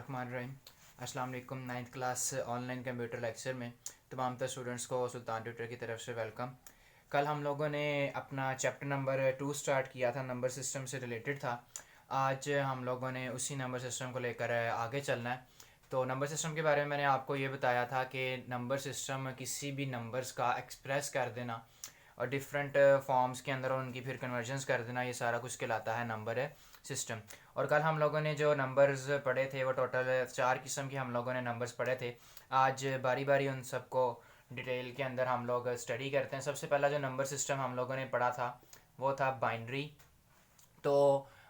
बिस्मिल्लाहिर्रहमानिर्रहीम। अस्सलाम वालेकुम। 9th class online computer lecture में तमाम तर स्टूडेंट्स को सुल्तान ट्यूटर की तरफ से वेलकम। कल हम लोगों ने अपना चैप्टर नंबर 2 स्टार्ट किया था, नंबर सिस्टम से रिलेटेड था। आज हम लोगों ने उसी नंबर सिस्टम को लेकर आगे चलना है। तो नंबर सिस्टम के बारे में मैंने आपको ये बताया था कि नंबर सिस्टम किसी भी नंबर्स का एक्सप्रेस कर देना और डिफरेंट फॉर्म्स के अंदर उनकी फिर कन्वर्जन्स कर देना, ये सारा कुछ कहलाता है नंबर सिस्टम। और कल हम लोगों ने जो नंबर्स पढ़े थे वो टोटल 4 किस्म के हम लोगों ने नंबर्स पढ़े थे। आज बारी बारी उन सबको डिटेल के अंदर हम लोग स्टडी करते हैं। सबसे पहला जो नंबर सिस्टम हम लोगों ने पढ़ा था वो था बाइनरी। तो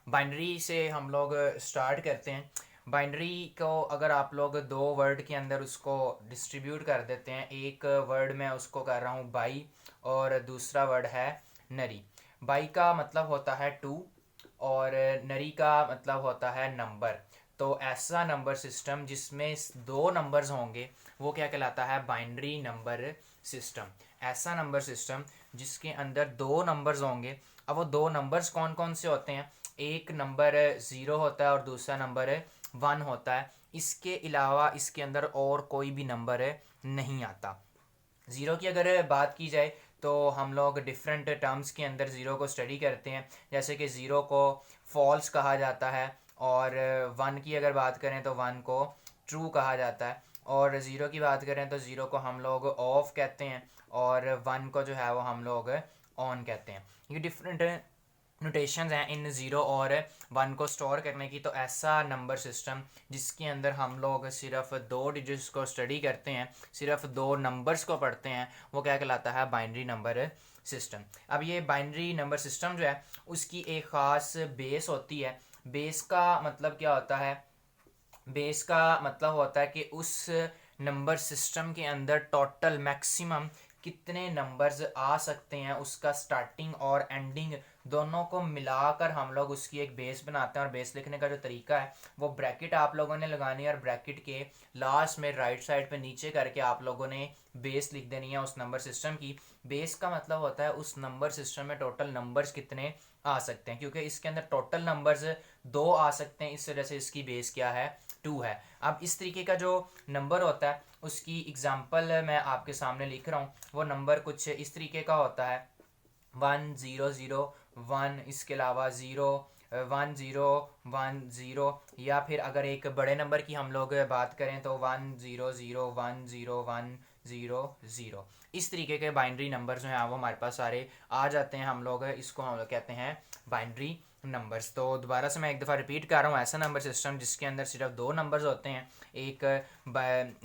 बाइनरी से हम लोग स्टार्ट करते हैं। बाइनरी को अगर आप लोग दो वर्ड के अंदर उसको डिस्ट्रीब्यूट कर देते हैं, एक वर्ड मैं उसको कर रहा हूँ बाई और दूसरा वर्ड है नरी। बाई का मतलब होता है टू और नरी का मतलब होता है नंबर। तो ऐसा नंबर सिस्टम जिसमें दो नंबर्स होंगे वो क्या कहलाता है? Binary number system. ऐसा नंबर सिस्टम जिसके अंदर दो नंबर्स होंगे। अब वो दो नंबर्स कौन कौन से होते हैं? एक नंबर ज़ीरो होता है और दूसरा नंबर वन होता है। इसके अलावा इसके अंदर और कोई भी नंबर नहीं आता। ज़ीरो की अगर बात की जाए तो हम लोग डिफरेंट टर्म्स के अंदर ज़ीरो को स्टडी करते हैं, जैसे कि ज़ीरो को फॉल्स कहा जाता है और वन की अगर बात करें तो वन को ट्रू कहा जाता है। और ज़ीरो की बात करें तो ज़ीरो को हम लोग ऑफ कहते हैं और वन को जो है वो हम लोग ऑन कहते हैं। ये डिफरेंट नोटेशंस हैं इन ज़ीरो और वन को स्टोर करने की। तो ऐसा नंबर सिस्टम जिसके अंदर हम लोग सिर्फ दो डिजिट्स को स्टडी करते हैं, सिर्फ दो नंबर्स को पढ़ते हैं, वो क्या कहलाता है? Binary number system. अब ये बाइनरी नंबर सिस्टम जो है उसकी एक ख़ास बेस होती है। बेस का मतलब क्या होता है? बेस का मतलब होता है कि उस नंबर सिस्टम के अंदर टोटल मैक्सिमम कितने नंबर्स आ सकते हैं, उसका स्टार्टिंग और एंडिंग दोनों को मिलाकर हम लोग उसकी एक बेस बनाते हैं। और बेस लिखने का जो तरीका है वो ब्रैकेट आप लोगों ने लगानी है और ब्रैकेट के लास्ट में राइट साइड पे नीचे करके आप लोगों ने बेस लिख देनी है उस नंबर सिस्टम की। बेस का मतलब होता है उस नंबर सिस्टम में टोटल नंबर्स कितने आ सकते हैं, क्योंकि इसके अंदर टोटल नंबर्स दो आ सकते हैं, इस वजह से इसकी बेस क्या है? टू है। अब इस तरीके का जो नंबर होता है उसकी एग्जांपल मैं आपके सामने लिख रहा हूँ। वो नंबर कुछ इस तरीके का होता है: 1 0 0 1, इसके अलावा 0 1 0 1 0, या फिर अगर एक बड़े नंबर की हम लोग बात करें तो 1 0 0 1 0 1 0 0। इस तरीके के बाइनरी नंबर जो हैं वो हमारे पास सारे आ जाते हैं। हम लोग इसको हम लोग कहते हैं बाइनरी नंबर्स। तो दोबारा से मैं एक दफ़ा रिपीट कर रहा हूँ: ऐसा नंबर सिस्टम जिसके अंदर सिर्फ दो नंबर्स होते हैं, एक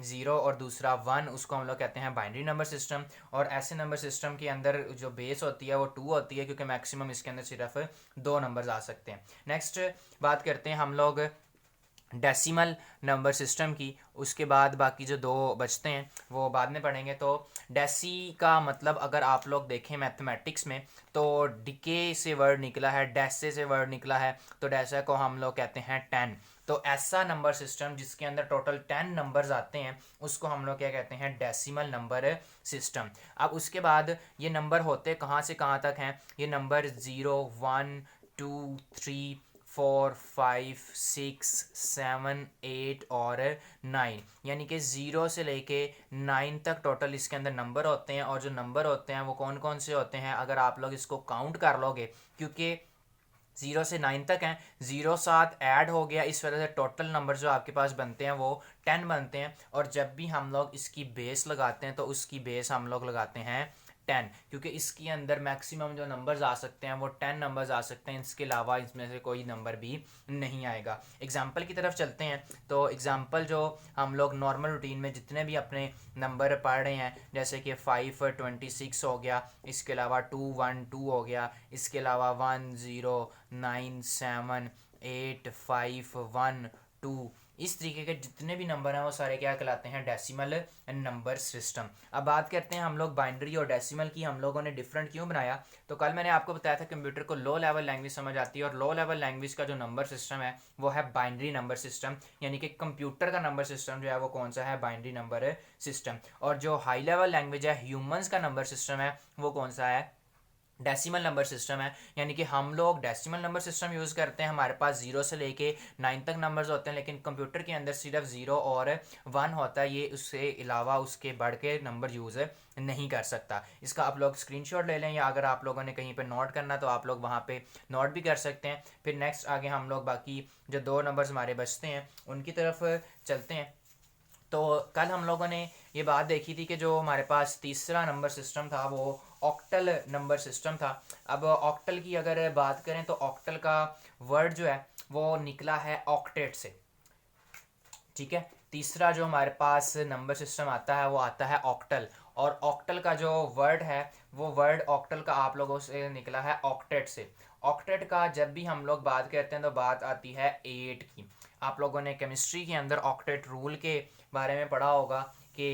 ज़ीरो और दूसरा वन, उसको हम लोग कहते हैं बाइनरी नंबर सिस्टम। और ऐसे नंबर सिस्टम के अंदर जो बेस होती है वो टू होती है, क्योंकि मैक्सिमम इसके अंदर सिर्फ दो नंबर्स आ सकते हैं। नेक्स्ट बात करते हैं हम लोग डेसिमल नंबर सिस्टम की। उसके बाद बाकी जो दो बचते हैं वो बाद में पढ़ेंगे। तो डेसी का मतलब अगर आप लोग देखें मैथमेटिक्स में तो डिके से वर्ड निकला है, डेसे से वर्ड निकला है, तो डेसा को हम लोग कहते हैं 10। तो ऐसा नंबर सिस्टम जिसके अंदर टोटल 10 नंबर्स आते हैं उसको हम लोग क्या कहते हैं? Decimal number system. अब उसके बाद ये नंबर होते कहाँ से कहाँ तक हैं? ये नंबर 0 1 2 3 4 5 6 7 8 और 9, यानी कि 0 से लेके 9 तक टोटल इसके अंदर नंबर होते हैं। और जो नंबर होते हैं वो कौन कौन से होते हैं अगर आप लोग इसको काउंट कर लोगे, क्योंकि 0 से 9 तक हैं, 0 साथ ऐड हो गया, इस वजह से टोटल नंबर जो आपके पास बनते हैं वो 10 बनते हैं। और जब भी हम लोग इसकी बेस लगाते हैं तो उसकी बेस हम लोग लगाते हैं 10, क्योंकि इसके अंदर मैक्सिमम जो नंबर्स आ सकते हैं वो 10 नंबर्स आ सकते हैं। इसके अलावा इसमें से कोई नंबर भी नहीं आएगा। एग्जाम्पल की तरफ चलते हैं। तो एग्जाम्पल जो हम लोग नॉर्मल रूटीन में जितने भी अपने नंबर पढ़ रहे हैं, जैसे कि 526 हो गया, इसके अलावा 212 हो गया, इसके अलावा 10 9 7 8 5 1 2, इस तरीके के जितने भी नंबर हैं वो सारे क्या कहलाते हैं? Decimal number system. अब बात करते हैं हम लोग बाइनरी और डेसिमल की। हम लोगों ने डिफरेंट क्यों बनाया? तो कल मैंने आपको बताया था कंप्यूटर को लो लेवल लैंग्वेज समझ आती है और लो लेवल लैंग्वेज का जो नंबर सिस्टम है वो है बाइनरी नंबर सिस्टम, यानी कि कंप्यूटर का नंबर सिस्टम जो है वो कौन सा है? Binary number system. और जो हाई लेवल लैंग्वेज है, ह्यूमंस का नंबर सिस्टम है, वो कौन सा है? डेसिमल नंबर सिस्टम है, यानी कि हम लोग डेसिमल नंबर सिस्टम यूज़ करते हैं, हमारे पास ज़ीरो से लेके 9 तक नंबर्स होते हैं, लेकिन कंप्यूटर के अंदर सिर्फ ज़ीरो और वन होता है, ये उससे अलावा उसके बढ़ के नंबर यूज़ नहीं कर सकता। इसका आप लोग स्क्रीनशॉट ले लें, या अगर आप लोगों ने कहीं पे नोट करना तो आप लोग वहाँ पे नोट भी कर सकते हैं। फिर नेक्स्ट आगे हम लोग बाकी जो दो नंबर्स हमारे बचते हैं उनकी तरफ चलते हैं। तो कल हम लोगों ने ये बात देखी थी कि जो हमारे पास तीसरा नंबर सिस्टम था वो ऑक्टल नंबर सिस्टम था। अब ऑक्टल की अगर बात करें तो ऑक्टल का वर्ड जो है वो निकला है ऑक्टेट से, ठीक है। तीसरा जो हमारे पास नंबर सिस्टम आता है वो आता है ऑक्टल, और ऑक्टल का जो वर्ड है वो वर्ड ऑक्टल का आप लोगों से निकला है ऑक्टेट से। ऑक्टेट का जब भी हम लोग बात करते हैं तो बात आती है 8 की। आप लोगों ने केमिस्ट्री के अंदर ऑक्टेट रूल के बारे में पढ़ा होगा कि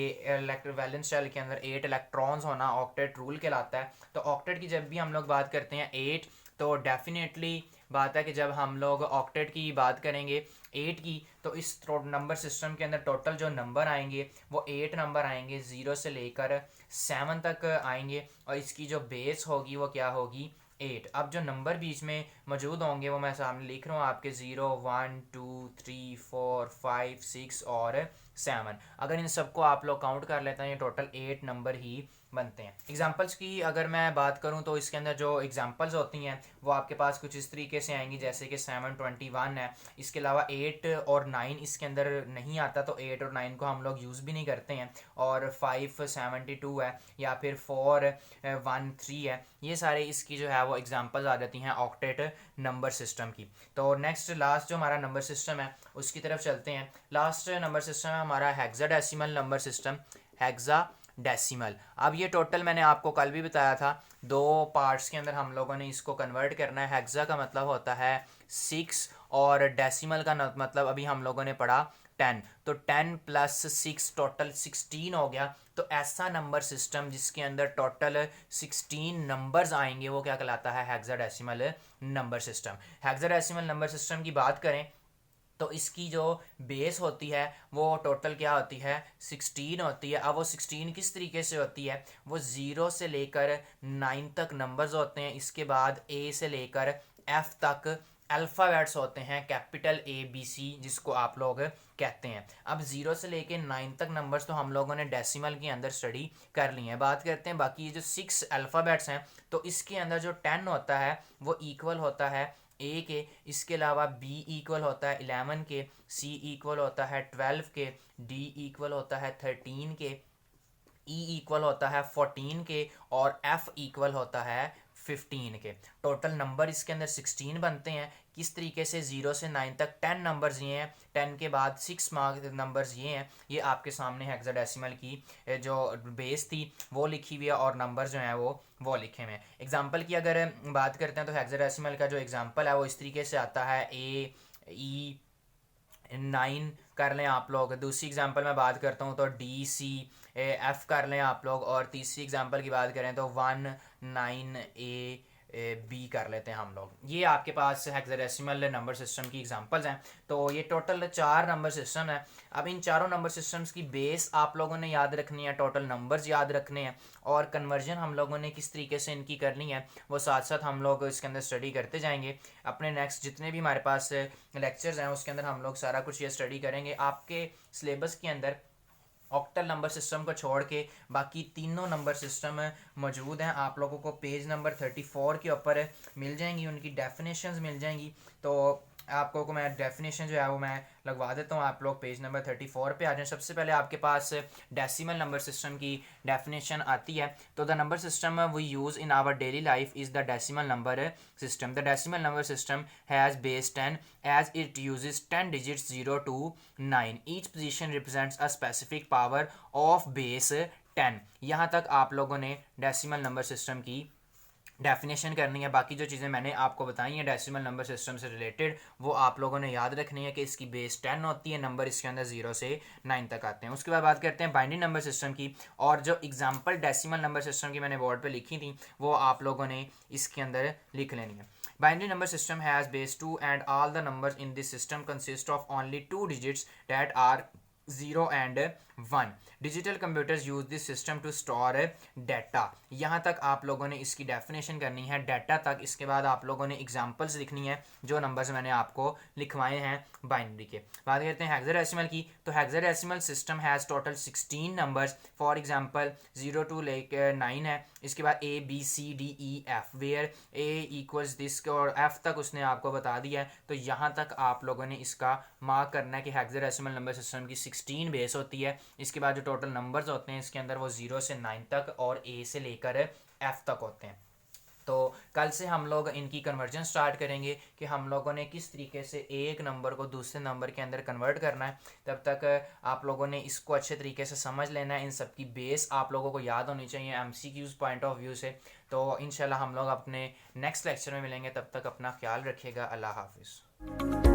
वैलेंस शेल के अंदर 8 इलेक्ट्रॉन्स होना ऑक्टेट रूल कहलाता है। तो ऑक्टेट की जब भी हम लोग बात करते हैं 8, तो डेफिनेटली बात है कि जब हम लोग ऑक्टेट की बात करेंगे 8 की, तो इस नंबर सिस्टम के अंदर टोटल जो नंबर आएंगे वो 8 नंबर आएंगे, 0 से लेकर 7 तक आएंगे, और इसकी जो बेस होगी वो क्या होगी 8। अब जो नंबर बीच में मौजूद होंगे वो मैं सामने लिख रहा हूँ आपके 0 1 2 3 4 5 6 और 7। अगर इन सबको आप लोग काउंट कर लेते हैं ये टोटल 8 नंबर ही बनते हैं। एग्जाम्पल्स की अगर मैं बात करूं तो इसके अंदर जो एग्जाम्पल्स होती हैं वो आपके पास कुछ इस तरीके से आएंगी, जैसे कि 721 है। इसके अलावा 8 और 9 इसके अंदर नहीं आता, तो 8 और 9 को हम लोग यूज़ भी नहीं करते हैं। और 572 है, या फिर 413 है। ये सारे इसकी जो है वो एग्जाम्पल्स आ जाती हैं ऑक्टेट नंबर सिस्टम की। तो नेक्स्ट लास्ट जो हमारा नंबर सिस्टम है उसकी तरफ चलते हैं। लास्ट नंबर सिस्टम है हमारा hexadecimal number system, hexa decimal. अब ये टोटल मैंने आपको कल भी बताया था, दो पार्ट्स के अंदर हम लोगों ने इसको कन्वर्ट करना है। हेक्सा का मतलब होता है 6, और डेसिमल का मतलब अभी हम लोगों ने पढ़ा 10, तो 10 प्लस 6 टोटल 16 हो गया। तो ऐसा नंबर सिस्टम जिसके अंदर टोटल 16 नंबर्स आएंगे वो क्या कहलाता है hexadecimal number system. Hexadecimal number system की बात करें तो इसकी जो बेस होती है वो टोटल क्या होती है 16 होती है। अब वो 16 किस तरीके से होती है, वो 0 से लेकर 9 तक नंबर्स होते हैं, इसके बाद ए से लेकर एफ तक अल्फ़ाबेट्स होते हैं, कैपिटल ए बी सी जिसको आप लोग कहते हैं। अब 0 से लेकर 9 तक नंबर्स तो हम लोगों ने डेसिमल के अंदर स्टडी कर ली हैं। बात करते हैं बाकी ये जो 6 अल्फ़ाबेट्स हैं, तो इसके अंदर जो 10 होता है वो इक्वल होता है ए के, इसके अलावा बी इक्वल होता है 11 के, सी इक्वल होता है 12 के, डी इक्वल होता है 13 के, ई इक्वल होता है 14 के, और एफ इक्वल होता है 15 के। टोटल नंबर इसके अंदर 16 बनते हैं। किस तरीके से 0 से 9 तक 10 नंबर्स ये हैं, 10 के बाद 6 मार्क नंबर्स ये हैं। ये आपके सामने हेक्साडेसिमल की जो बेस थी वो लिखी हुई है, और नंबर जो हैं वो लिखे हुए हैं। एग्जाम्पल की अगर बात करते हैं तो हेक्साडेसिमल का जो एग्जाम्पल है वो इस तरीके से आता है ए ई 9 कर लें आप लोग। दूसरी एग्जांपल मैं बात करता हूँ तो डी सी एफ कर लें आप लोग, और तीसरी एग्जांपल की बात करें तो 1 9 ए बी कर लेते हैं हम लोग। ये आपके पास हेक्साडेसिमल नंबर सिस्टम की एग्जांपल्स हैं। तो ये टोटल 4 नंबर सिस्टम है। अब इन चारों नंबर सिस्टम्स की बेस आप लोगों ने याद रखनी है, टोटल नंबर्स याद रखने हैं, और कन्वर्जन हम लोगों ने किस तरीके से इनकी करनी है वो साथ साथ हम लोग इसके अंदर स्टडी करते जाएंगे। अपने नेक्स्ट जितने भी हमारे पास लेक्चर्स हैं उसके अंदर हम लोग सारा कुछ ये स्टडी करेंगे। आपके सिलेबस के अंदर ऑक्टल नंबर सिस्टम को छोड़ के बाकी तीनों नंबर सिस्टम मौजूद हैं। आप लोगों को पेज नंबर 34 के ऊपर मिल जाएंगी, उनकी डेफिनेशंस मिल जाएंगी। तो आपको को मैं डेफिनेशन जो है वो मैं लगवा देता हूँ, आप लोग पेज नंबर 34 पे आ जाएं। सबसे पहले आपके पास डेसिमल नंबर सिस्टम की डेफिनेशन आती है। तो the number system we use in our daily life is the decimal number system. The decimal number system has base 10 as it uses 10 digits 0 to 9. Each position represents a specific power of base 10. यहाँ तक आप लोगों ने decimal number system की definition करनी है। बाकी जो चीज़ें मैंने आपको बताई हैं डेसिमल नंबर सिस्टम से रिलेटेड वो आप लोगों ने याद रखनी है कि इसकी बेस 10 होती है, नंबर इसके अंदर 0 से 9 तक आते हैं। उसके बाद बात करते हैं बाइनरी नंबर सिस्टम की, और जो एग्जांपल डेसिमल नंबर सिस्टम की मैंने बोर्ड पे लिखी थी वो आप लोगों ने इसके अंदर लिख लेनी है। Binary number system has base 2 and all the numbers in this system consist of only two digits that are 0 and 1 digital computers use this system to store data. यहाँ तक आप लोगों ने इसकी डेफिनेशन करनी है डाटा तक। इसके बाद आप लोगों ने एग्जांपल्स लिखनी है जो नंबर्स मैंने आपको लिखवाए हैं बाइनरी के। बात करते हैं हेक्साडेसिमल की, तो hexadecimal system has total 16 numbers. For example 0 to 9 है। इसके बाद A B C D E F where A equals this और F तक उसने आपको बता दिया है। तो यहाँ तक आप लोगों ने इसका मार्क करना है कि हेक्साडेसिमल नंबर सिस्टम की 16 बेस होती है। इसके बाद जो टोटल नंबर्स होते हैं इसके अंदर वो 0 से 9 तक और A से लेकर F तक होते हैं। तो कल से हम लोग इनकी कन्वर्जन स्टार्ट करेंगे कि हम लोगों ने किस तरीके से एक नंबर को दूसरे नंबर के अंदर कन्वर्ट करना है। तब तक आप लोगों ने इसको अच्छे तरीके से समझ लेना है। इन सब की बेस आप लोगों को याद होनी चाहिए MCQs पॉइंट ऑफ व्यू से। तो इंशाल्लाह हम लोग अपने नेक्स्ट लेक्चर में मिलेंगे। तब तक अपना ख्याल रखिएगा। अल्लाह हाफिज़।